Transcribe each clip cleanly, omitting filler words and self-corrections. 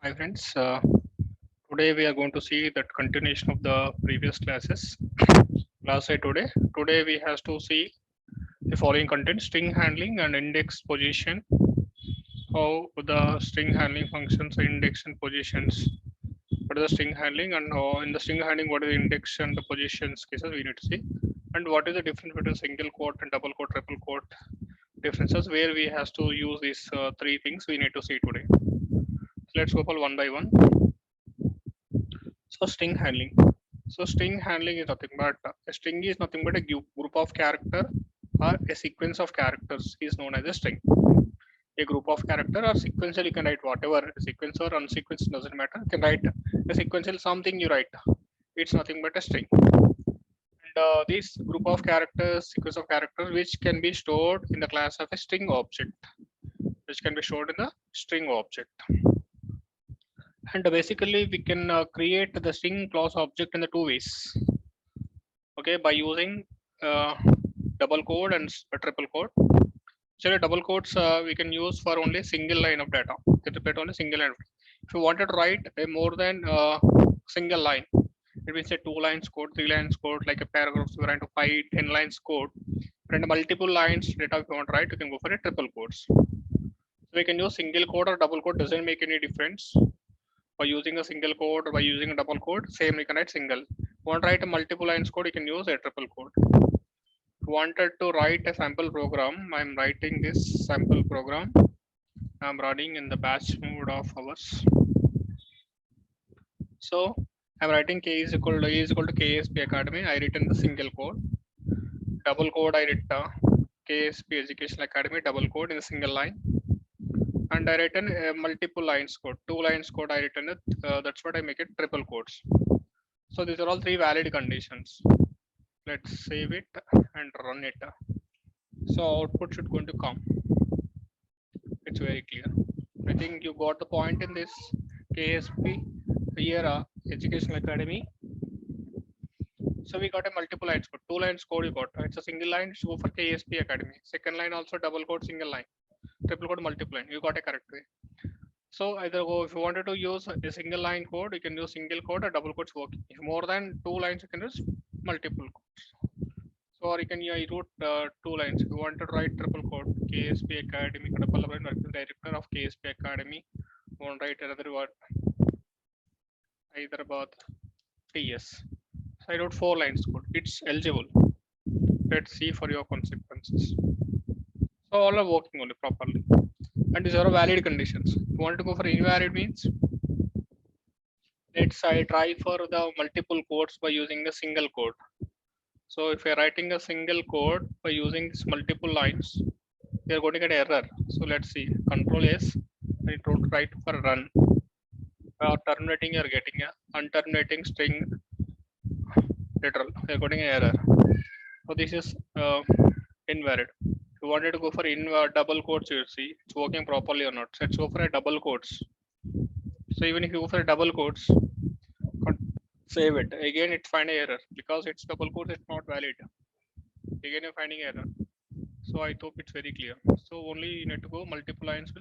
Hi friends, today we are going to see that continuation of the previous classes. Class A today. Today we have to see the following content: string handling and index position. How the string handling functions, index and positions. What is the string handling and how in the string handling what is the index and the positions cases we need to see. And what is the difference between single quote and double quote, triple quote differences where we have to use these three things we need to see today. So let's go for one by one. So string handling. So string handling is nothing but a string is nothing but a group of character or a sequence of characters is known as a string. A group of character or sequential you can write whatever sequence or unsequence doesn't matter. You can write a sequential something you write. It's nothing but a string. And this group of characters, sequence of characters, which can be stored in the class of a string object, which can be stored in the string object. And basically we can create the string class object in the two ways. Okay, by using uh, double quote and triple quote. So double quotes we can use for only single line of data. It repeat only single line. If you wanted to write a more than single line, it means a 2 lines code, 3 lines code, like a paragraph. So you write 5, 10 lines code. And multiple lines data if you want to write, you can go for a triple quotes. So we can use single quote or double quote, doesn't make any difference. By using a single quote or by using a double quote, same we can write single. Want to write a multiple lines code, you can use a triple quote. If you wanted to write a sample program, I'm writing this sample program. I'm running in the batch mode of ours. So I'm writing k is equal to KSP Academy. I written the single code. Double code I written KSP Education Academy double code in a single line. And I written multiple lines code, 2 lines code I written it. That's what I make it triple quotes. So these are all three valid conditions. Let's save it and run it. So output should going to come. It's very clear. I think you got the point in this KSP here Educational Academy. So we got a multiple lines code, 2 lines code you got. It's a single line, so go for KSP Academy. Second line also double code, single line. Triple code, multiple line. You got a correct way. So either go if you wanted to use a single line code, you can use single code or double quotes working. If more than 2 lines, you can use multiple codes. So or you can wrote 2 lines. If you want to write triple code, KSP Academy, director of KSP Academy, won't write another word, Hyderabad TS. So I wrote 4 lines code. It's eligible. Let's see for your consequences. So all are working only properly. And these are valid conditions. If you want to go for invalid means, let's I try for the multiple codes by using a single code. So if you're writing a single code by using this multiple lines, you're going to get error. So let's see. Control S. I write for run. Terminating, you're getting a unterminating string literal. You're getting an error. So this is invalid. If you wanted to go for double quotes, you see it's working properly or not. So let's go for a double quotes. So even if you go for a double quotes, save it. Again, it's finding error because it's double quotes. It's not valid. Again, you're finding error. So I hope it's very clear. So only you need to go multiple lines.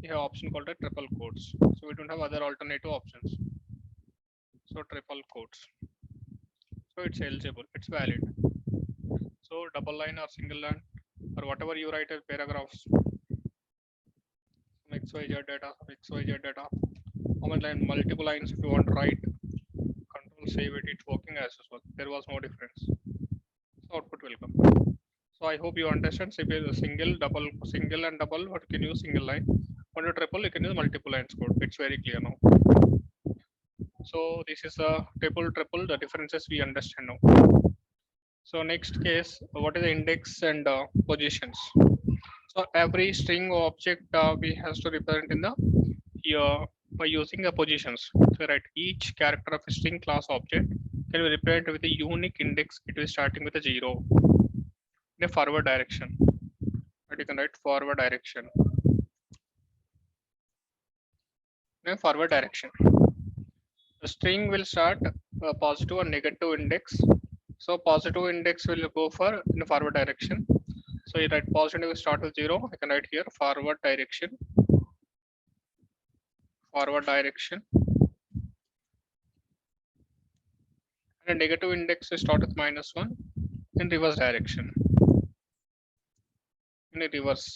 You have option called a triple quotes. So we don't have other alternative options. So triple quotes. So it's eligible. It's valid. So double line or single line or whatever you write as paragraphs. XYZ data, XYZ data. How many line? Multiple lines if you want to write. Control save it. It's working as well. There was no difference. So output will come. So I hope you understand. So if you single, double, single and double, what you can use single line. When you triple, you can use multiple lines code. It's very clear now. So this is a triple, the differences we understand now. So next case, what is the index and positions? So every string object we has to represent in the here by using the positions. So right, each character of a string class object can be represented with a unique index. It is starting with a 0 in a forward direction. But you can write forward direction. In a forward direction. The string will start positive or negative index. So positive index will go for in a forward direction. So you write positive will start with 0. I can write here forward direction. forward direction, and a negative index is start with -1 in reverse direction, in a reverse.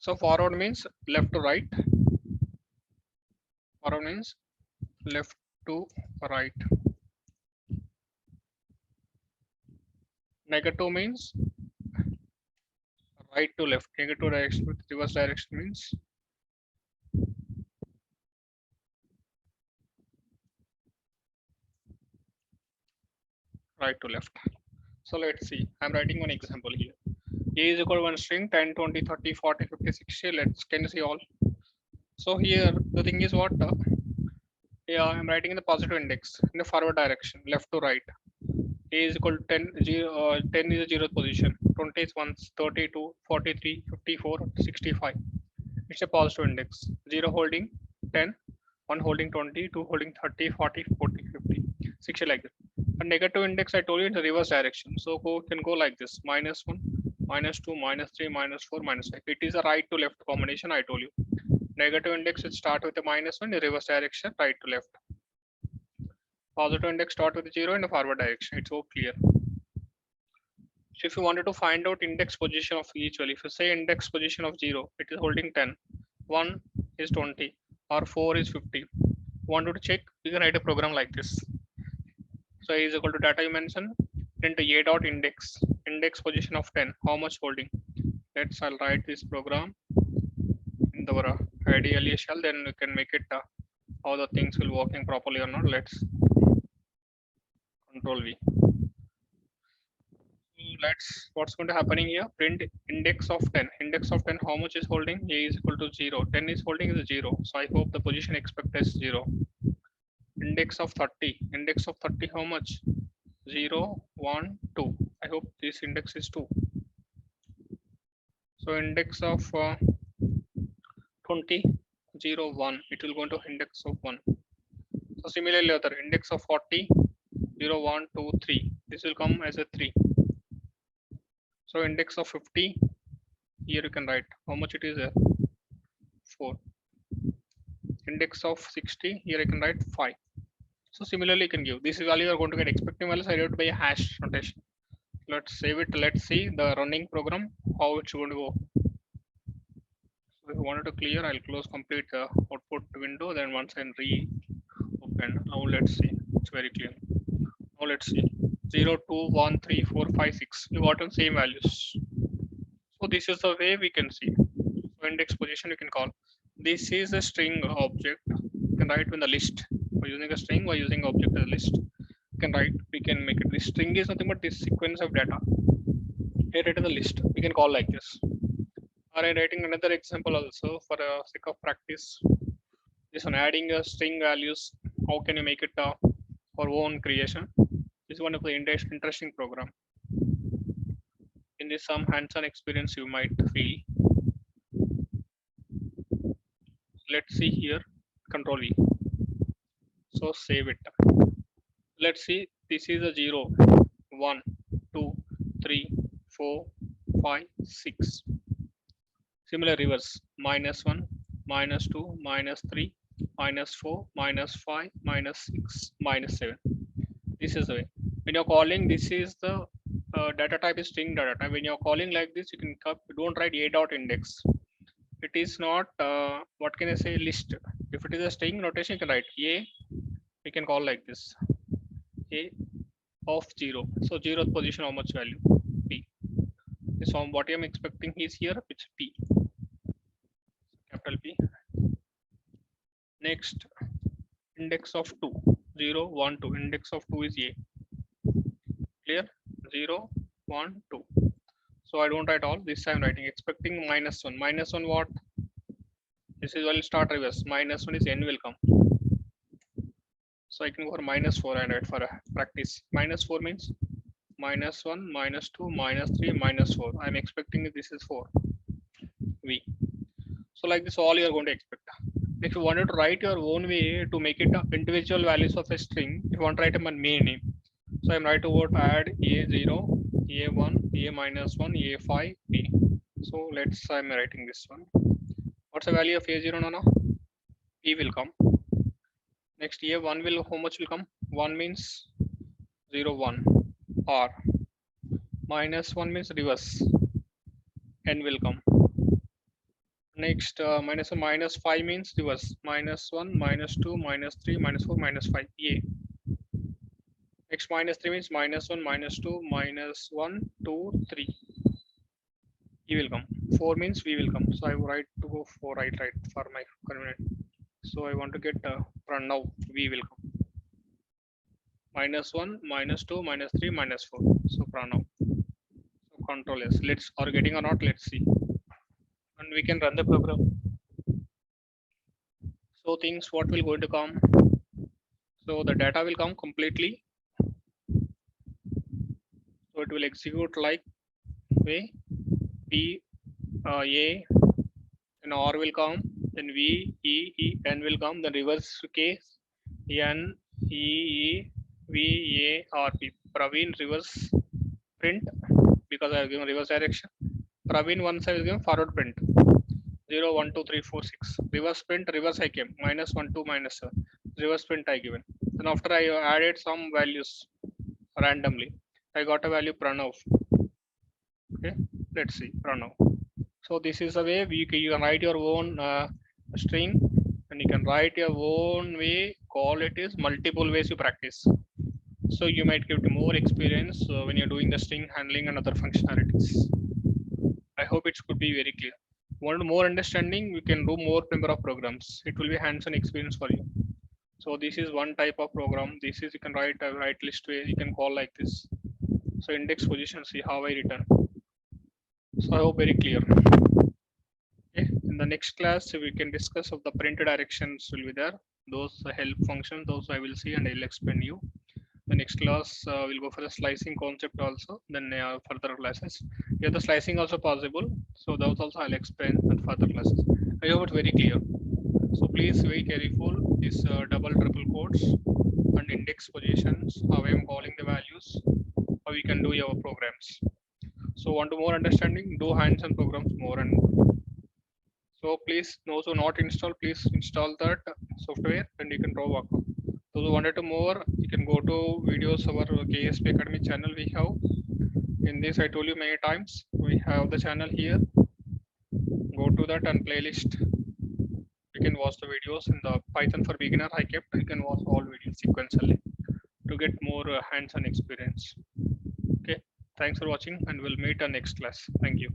So forward means left to right, forward means left to right. Negative means right to left. Negative direction with reverse direction means right to left. So let's see. I'm writing one example here. A is equal to one string 10, 20, 30, 40, 50, 60. Let's can you see all? So here the thing is what? Yeah, I'm writing in the positive index in the forward direction, left to right. A is equal to 10, 10 is the 0th position, 20 is 1, 32, 43, 54, 65. It's a positive index. 0 holding 10, 1 holding 20, 2 holding 30, 40, 40, 50, 60 like that. A negative index I told you in the reverse direction. So can go like this: -1, -2, -3, -4, -5. It is a right to left combination I told you. Negative index will start with a -1 in reverse direction, right to left. Positive index start with 0 in the forward direction. It's so clear. So if you wanted to find out index position of each value, if you say index position of 0, it is holding 10, 1 is 20, or 4 is 50. Wanted to check, you can write a program like this. So A is equal to data you mentioned into A dot index, index position of 10, how much holding. I'll write this program in the IDLE shell, then you can make it how the things will working properly or not. Let's control V. Let's what's going to happening here. Print index of 10. Index of 10, how much is holding? A is equal to 0. 10 is holding is 0. So I hope the position expected is 0. Index of 30. Index of 30, how much? 0, 1, 2. I hope this index is 2. So index of 20, 0, 1. It will go into index of 1. So similarly, other index of 40, 0, 1, 2, 3. This will come as a 3. So index of 50, here you can write how much it is there, 4. Index of 60, here I can write 5. So similarly you can give this value. You are going to get expecting values arrived by a hash notation. Let's save it. Let's see the running program, how it's going to go. So if you wanted to clear, I'll close complete output window. Then once I reopen, now let's see. It's very clear. Now let's see. 0, 2, 1, 3, 4, 5, 6. You got the same values. So this is the way we can see. So index position you can call. This is a string object. You can write in the list. By using a string, by using object as a list, you can write. We can make it. This string is nothing but this sequence of data. Here it is the list. We can call like this. Or I'm writing another example also for the sake of practice. This one, adding a string values. How can you make it for own creation? This is one of the interesting program. In this some hands-on experience you might feel. Let's see here. Control V. So save it. Let's see. This is a 0, 1, 2, 3, 4, 5, 6. Similar reverse. -1, -2, -3, -4, -5, -6, -7. This is the way. When you're calling, this is the data type is string data type. When you're calling like this, you can don't write a dot index. It is not what can I say, list. If it is a string notation, you can write a. We can call like this, a of 0. So 0th position, how much value? P. So what I am expecting is here, it's P, capital P. Next, index of 2, 0, 1, 2. Index of 2 is A. Clear? 0, 1, 2. So I don't write all. This I'm writing expecting -1. -1 what? This is will start reverse. -1 is n will come. So I can go for -4 and write for a practice. -4 means -1, -2, -3, -4. I'm expecting this is 4. V. So like this, all you are going to expect. If you wanted to write your own way to make it individual values of a string, if you want to write a main name. So I'm writing about add A0, A1, A-1, A5, B. So I'm writing this one. What's the value of A0 now? P will come. Next A1 will, how much will come? 1 means 0, 1. R. Minus 1 means reverse. N will come. Next minus 5 means reverse. Minus 1, minus 2, minus 3, minus 4, minus 5. A. Next minus 3 means minus 1, minus 2, minus 1, 2, 3. E will come. 4 means V will come. So I write to go 4, right for my convenience. So I want to get now V will come. Minus 1, minus 2, minus 3, minus 4. So now. So control S. Are getting or not? Let's see. And we can run the program. So things what will going to come. So the data will come completely. So it will execute like way P A, and R will come, then V E E N will come, then reverse case N E E V A R P. Praveen reverse print because I have given reverse direction. Praveen once I will give forward print 0 1 2 3 4 6. Reverse print reverse I came minus 1 2 minus 7. Reverse print I given. Then after I added some values randomly, I got a value Pranav. Okay, let's see Pranav. So this is the way you can write your own string, and you can write your own way. Call it is multiple ways you practice. So you might get more experience when you're doing the string handling and other functionalities. I hope it could be very clear. Want more understanding? You can do more number of programs. It will be hands-on experience for you. So this is one type of program. This is you can write a write list way. You can call like this. So index position. See how I return. So I hope very clear. Okay. In the next class, we can discuss of the print directions will be there. Those help functions, those I will see and I'll explain you. The next class we'll go for the slicing concept also. Then further classes. Here the slicing also possible. So those also I'll explain in further classes. I hope it's very clear. So please be careful. This double triple quotes and index positions. How I am calling the values. How we can do your programs. So want to more understanding? Do hands-on programs more and more. So please, those who not install, please install that software and you can draw workbook. Those who wanted to more, you can go to videos our KSP Academy channel we have. In this, I told you many times, we have the channel here. Go to that and playlist. You can watch the videos in the Python for beginner I kept. You can watch all videos sequentially to get more hands-on experience. Okay, thanks for watching and we'll meet in next class. Thank you.